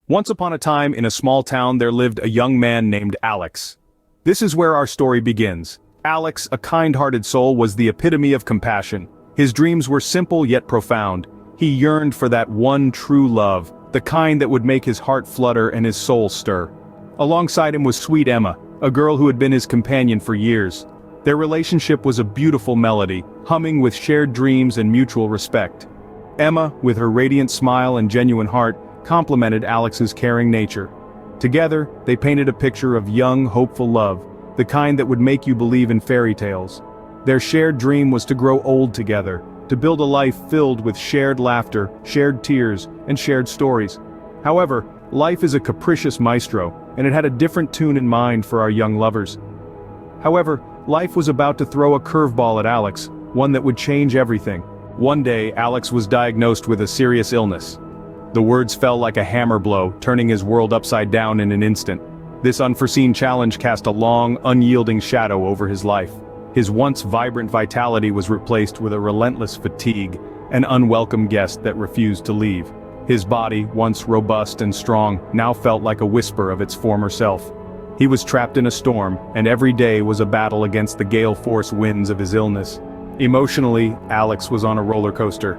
Once upon a time in a small town there lived a young man named Alex. This is where our story begins. Alex, a kind-hearted soul, was the epitome of compassion. His dreams were simple yet profound. He yearned for that one true love, the kind that would make his heart flutter and his soul stir. Alongside him was sweet Emma, a girl who had been his companion for years. Their relationship was a beautiful melody, humming with shared dreams and mutual respect. Emma, with her radiant smile and genuine heart, complemented Alex's caring nature. Together, they painted a picture of young, hopeful love, the kind that would make you believe in fairy tales. Their shared dream was to grow old together, to build a life filled with shared laughter, shared tears, and shared stories. However, life is a capricious maestro, and it had a different tune in mind for our young lovers. However, life was about to throw a curveball at Alex, one that would change everything. One day, Alex was diagnosed with a serious illness. The words fell like a hammer blow, turning his world upside down in an instant. This unforeseen challenge cast a long, unyielding shadow over his life. His once vibrant vitality was replaced with a relentless fatigue, an unwelcome guest that refused to leave. His body, once robust and strong, now felt like a whisper of its former self. He was trapped in a storm, and every day was a battle against the gale-force winds of his illness. Emotionally, Alex was on a roller coaster.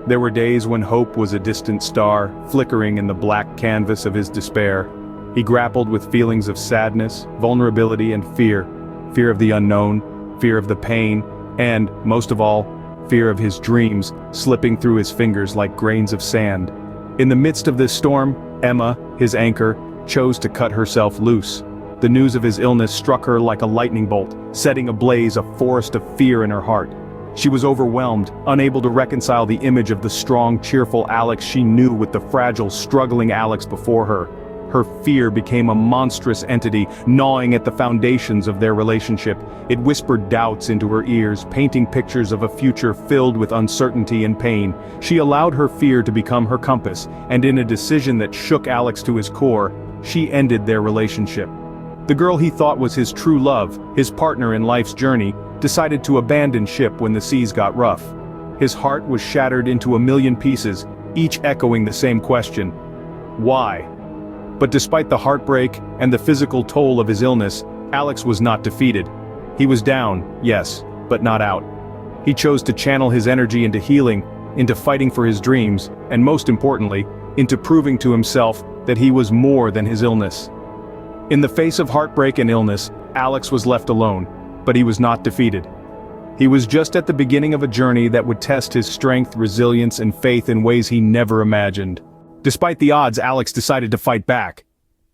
There were days when hope was a distant star, flickering in the black canvas of his despair. He grappled with feelings of sadness, vulnerability, and fear. Fear of the unknown, fear of the pain, and, most of all, fear of his dreams slipping through his fingers like grains of sand. In the midst of this storm, Emma, his anchor, chose to cut herself loose. The news of his illness struck her like a lightning bolt, setting ablaze a forest of fear in her heart. She was overwhelmed, unable to reconcile the image of the strong, cheerful Alex she knew with the fragile, struggling Alex before her. Her fear became a monstrous entity, gnawing at the foundations of their relationship. It whispered doubts into her ears, painting pictures of a future filled with uncertainty and pain. She allowed her fear to become her compass, and in a decision that shook Alex to his core, she ended their relationship. The girl he thought was his true love, his partner in life's journey, decided to abandon ship when the seas got rough. His heart was shattered into a million pieces, each echoing the same question: why? But despite the heartbreak and the physical toll of his illness, Alex was not defeated. He was down, yes, but not out. He chose to channel his energy into healing, into fighting for his dreams, and most importantly, into proving to himself that he was more than his illness. In the face of heartbreak and illness, Alex was left alone, but he was not defeated. He was just at the beginning of a journey that would test his strength, resilience, and faith in ways he never imagined. Despite the odds, Alex decided to fight back.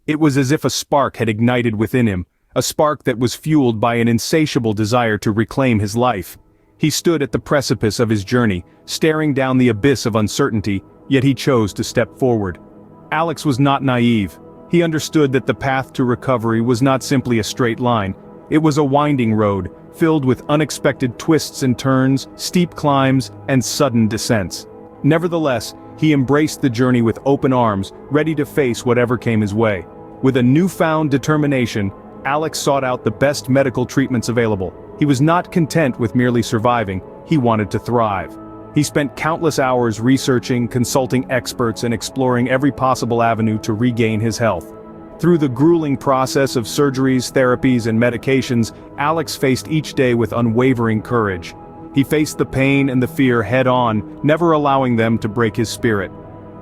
It was as if a spark had ignited within him, a spark that was fueled by an insatiable desire to reclaim his life. He stood at the precipice of his journey, staring down the abyss of uncertainty, yet he chose to step forward. Alex was not naive. He understood that the path to recovery was not simply a straight line. It was a winding road, filled with unexpected twists and turns, steep climbs, and sudden descents. Nevertheless, he embraced the journey with open arms, ready to face whatever came his way. With a newfound determination, Alex sought out the best medical treatments available. He was not content with merely surviving, he wanted to thrive. He spent countless hours researching, consulting experts, and exploring every possible avenue to regain his health. Through the grueling process of surgeries, therapies, and medications, Alex faced each day with unwavering courage. He faced the pain and the fear head-on, never allowing them to break his spirit.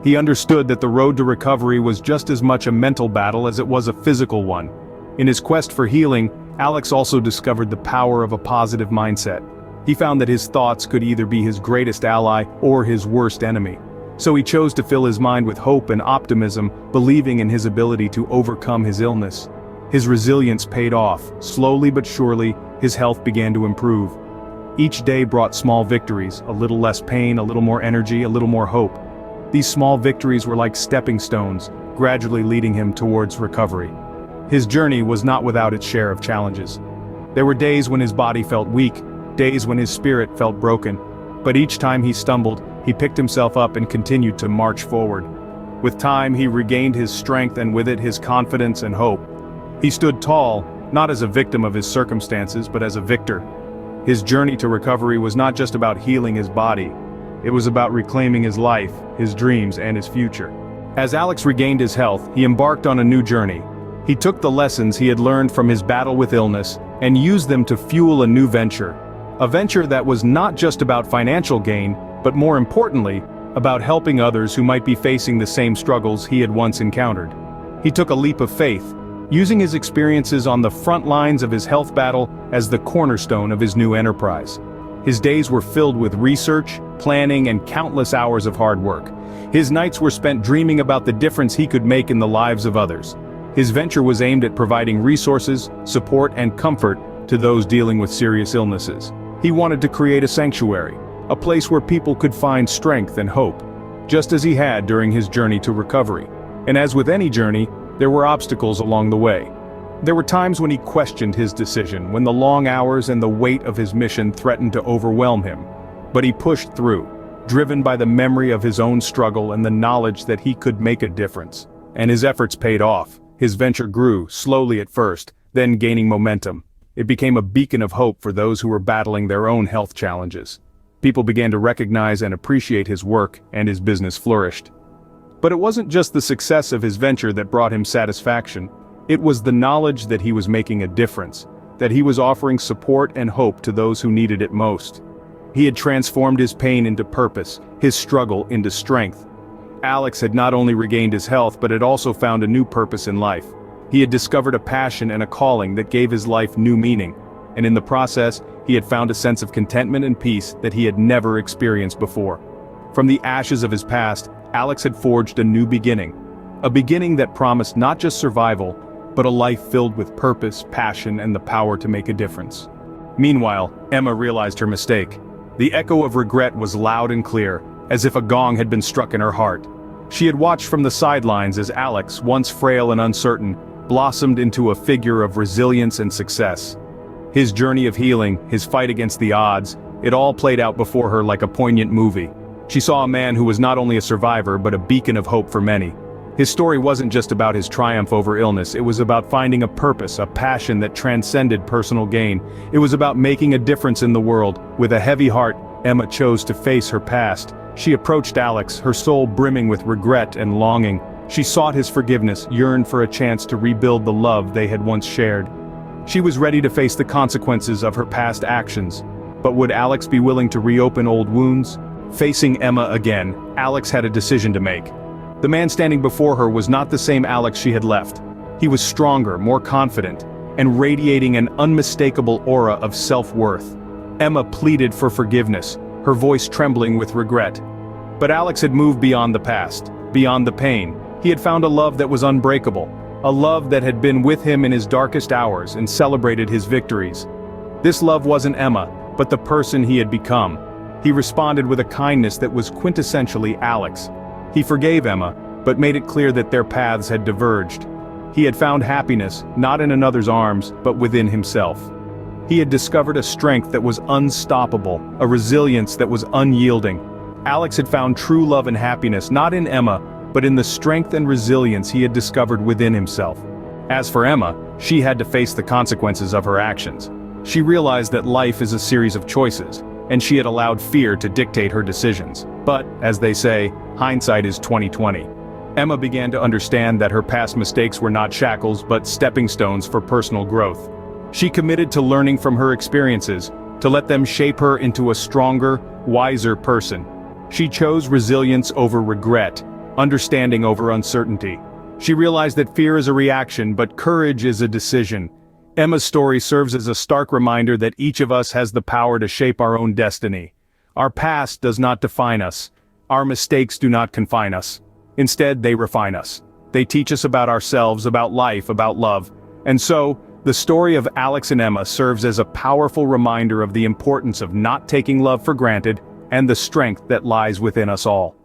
He understood that the road to recovery was just as much a mental battle as it was a physical one. In his quest for healing, Alex also discovered the power of a positive mindset. He found that his thoughts could either be his greatest ally or his worst enemy. So he chose to fill his mind with hope and optimism, believing in his ability to overcome his illness. His resilience paid off. Slowly but surely, his health began to improve. Each day brought small victories, a little less pain, a little more energy, a little more hope. These small victories were like stepping stones, gradually leading him towards recovery. His journey was not without its share of challenges. There were days when his body felt weak, days when his spirit felt broken. But each time he stumbled, he picked himself up and continued to march forward. With time, he regained his strength and with it his confidence and hope. He stood tall, not as a victim of his circumstances, but as a victor. His journey to recovery was not just about healing his body. It was about reclaiming his life, his dreams, and his future. As Alex regained his health, he embarked on a new journey. He took the lessons he had learned from his battle with illness and used them to fuel a new venture. A venture that was not just about financial gain, but more importantly, about helping others who might be facing the same struggles he had once encountered. He took a leap of faith, using his experiences on the front lines of his health battle as the cornerstone of his new enterprise. His days were filled with research, planning, and countless hours of hard work. His nights were spent dreaming about the difference he could make in the lives of others. His venture was aimed at providing resources, support, and comfort to those dealing with serious illnesses. He wanted to create a sanctuary, a place where people could find strength and hope, just as he had during his journey to recovery. And as with any journey, there were obstacles along the way. There were times when he questioned his decision, when the long hours and the weight of his mission threatened to overwhelm him. But he pushed through, driven by the memory of his own struggle and the knowledge that he could make a difference. And his efforts paid off. His venture grew, slowly at first, then gaining momentum. It became a beacon of hope for those who were battling their own health challenges. People began to recognize and appreciate his work, and his business flourished. But it wasn't just the success of his venture that brought him satisfaction. It was the knowledge that he was making a difference, that he was offering support and hope to those who needed it most. He had transformed his pain into purpose, his struggle into strength. Alex had not only regained his health but had also found a new purpose in life. He had discovered a passion and a calling that gave his life new meaning, and in the process, he had found a sense of contentment and peace that he had never experienced before. From the ashes of his past, Alex had forged a new beginning. A beginning that promised not just survival, but a life filled with purpose, passion, and the power to make a difference. Meanwhile, Emma realized her mistake. The echo of regret was loud and clear, as if a gong had been struck in her heart. She had watched from the sidelines as Alex, once frail and uncertain, blossomed into a figure of resilience and success. His journey of healing, his fight against the odds, it all played out before her like a poignant movie. She saw a man who was not only a survivor but a beacon of hope for many. His story wasn't just about his triumph over illness, it was about finding a purpose, a passion that transcended personal gain. It was about making a difference in the world. With a heavy heart, Emma chose to face her past. She approached Alex, her soul brimming with regret and longing. She sought his forgiveness, yearned for a chance to rebuild the love they had once shared. She was ready to face the consequences of her past actions. But would Alex be willing to reopen old wounds? Facing Emma again, Alex had a decision to make. The man standing before her was not the same Alex she had left. He was stronger, more confident, and radiating an unmistakable aura of self-worth. Emma pleaded for forgiveness, her voice trembling with regret. But Alex had moved beyond the past, beyond the pain. He had found a love that was unbreakable, a love that had been with him in his darkest hours and celebrated his victories. This love wasn't Emma, but the person he had become. He responded with a kindness that was quintessentially Alex. He forgave Emma, but made it clear that their paths had diverged. He had found happiness, not in another's arms, but within himself. He had discovered a strength that was unstoppable, a resilience that was unyielding. Alex had found true love and happiness, not in Emma, but in the strength and resilience he had discovered within himself. As for Emma, she had to face the consequences of her actions. She realized that life is a series of choices, and she had allowed fear to dictate her decisions. But, as they say, hindsight is 20/20. Emma began to understand that her past mistakes were not shackles but stepping stones for personal growth. She committed to learning from her experiences, to let them shape her into a stronger, wiser person. She chose resilience over regret, understanding over uncertainty. She realized that fear is a reaction, but courage is a decision. Emma's story serves as a stark reminder that each of us has the power to shape our own destiny. Our past does not define us. Our mistakes do not confine us. Instead, they refine us. They teach us about ourselves, about life, about love. And so, the story of Alex and Emma serves as a powerful reminder of the importance of not taking love for granted and the strength that lies within us all.